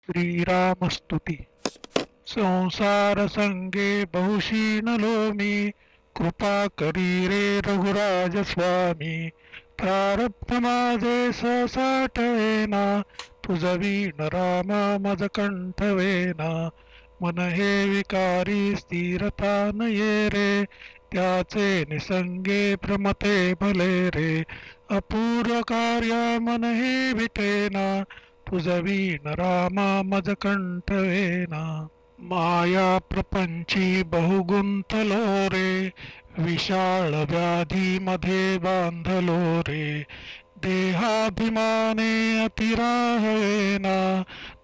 श्रीरामस्तुती संसार संगे बहुशीनलो मी कृपा करी रे रघुराज स्वामी प्रारब्ध माझे ससाटवेना तुझवीन राम मज कंठवेना मन हे विकारी स्थिरता न ये रे त्याचे निसंगे भ्रमते भले रे अपूर्व कार्य मन हे विटेना तुझवीन रामा मज कंठवेना माया प्रपंची बहुगुंतलो रे विशाळ व्याधी मध्ये बांधलो रे देहाभिमाने अतिराहवेना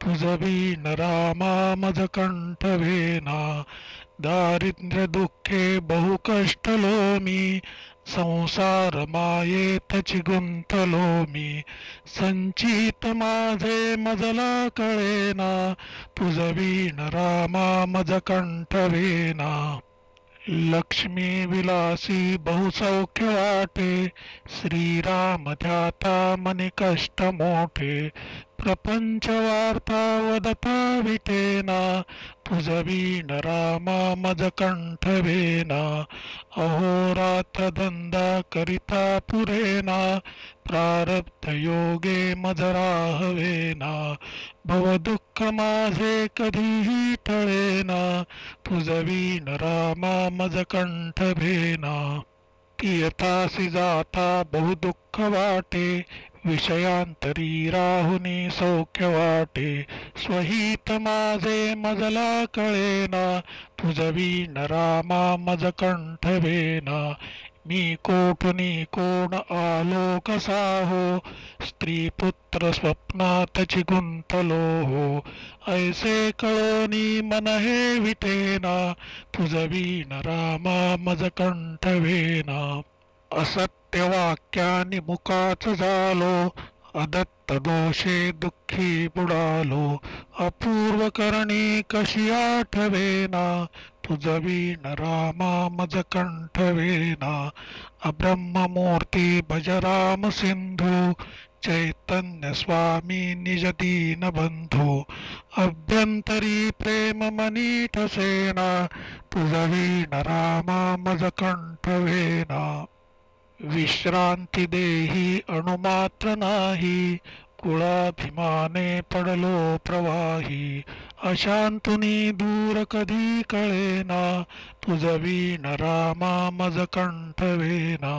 तुझवीन रामा मज कंठवेना दारिद्र्य दुःखे बहु कष्टलो मी संसार मायेतची गुंतलो मी संचित माझे मजला कळेना तुझवीन रामा मज कंठवेना लक्ष्मी विलासी बहुसौख्य वाटे श्रीराम ध्याता मनी कष्ट मोठे प्रपंच वार्ता वदता विटेना तुझवीन रामा मज कंठवेना अहोरात्र धंदा करिता पुरेना प्रारब्ध योगे मज राहवेना भव दुःख माझे कधीही टळेना तुझवीन रामा मज कंठवेना तीर्थासी जाता बहुदुःख वाटे विषयांतरी राहुनी सौख्य वाटे स्वहित माझे मजला कळेना तुझवीन रामा मज कंठवेना मी कोठुनी कोण आलो कसा हो स्त्री पुत्र स्वप्नातची गुंतलो हो ऐसे कळोनी मन हे विटेना तुझवीन रामा मज कंठवेना असत्य वाक्यानि मुखाच झालो अदत्त दोषे दुःखी बुडालो अपूर्व करणी कशी आठवेना तुझवीन रामा मज कंठवेना अब्रह्ममूर्ती भज राम सिंधू चैतन्य स्वामी निज दीन बंधू अभ्यंतरी प्रेम मनी ठसेना तुझवीन रामा मज कंठवेना विश्रांती देही अणुमात्र नाही कुळाभिमाने पडलो प्रवाही अशांतुनी दूर कधी कळेना तुझवीन रामा मज कंठवेना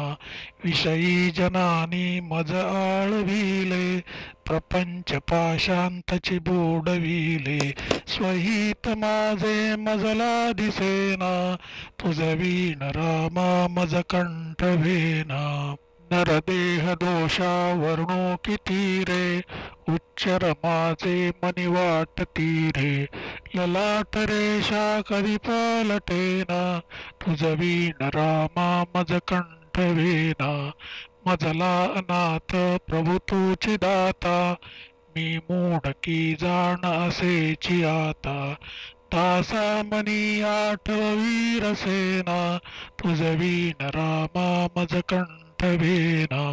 विषयी जनानी मज आळविले प्रपंच पाशांतची बुडविले स्वहित माझे मजला दिसेना तुझवीन रामा मज कंठवेना नरदेह दोषा वर्णो किती रे उच्चर माझे मनी वाटती रे ललाट रेषा कधी पालटेना तुझवीन रामा मज कंठवेना मजला अनाथ प्रभु तूची दाता मी मूढकी जाण असेची आता तासा मनी आठवी रसेना तुझवीन रामा मज कंठवेना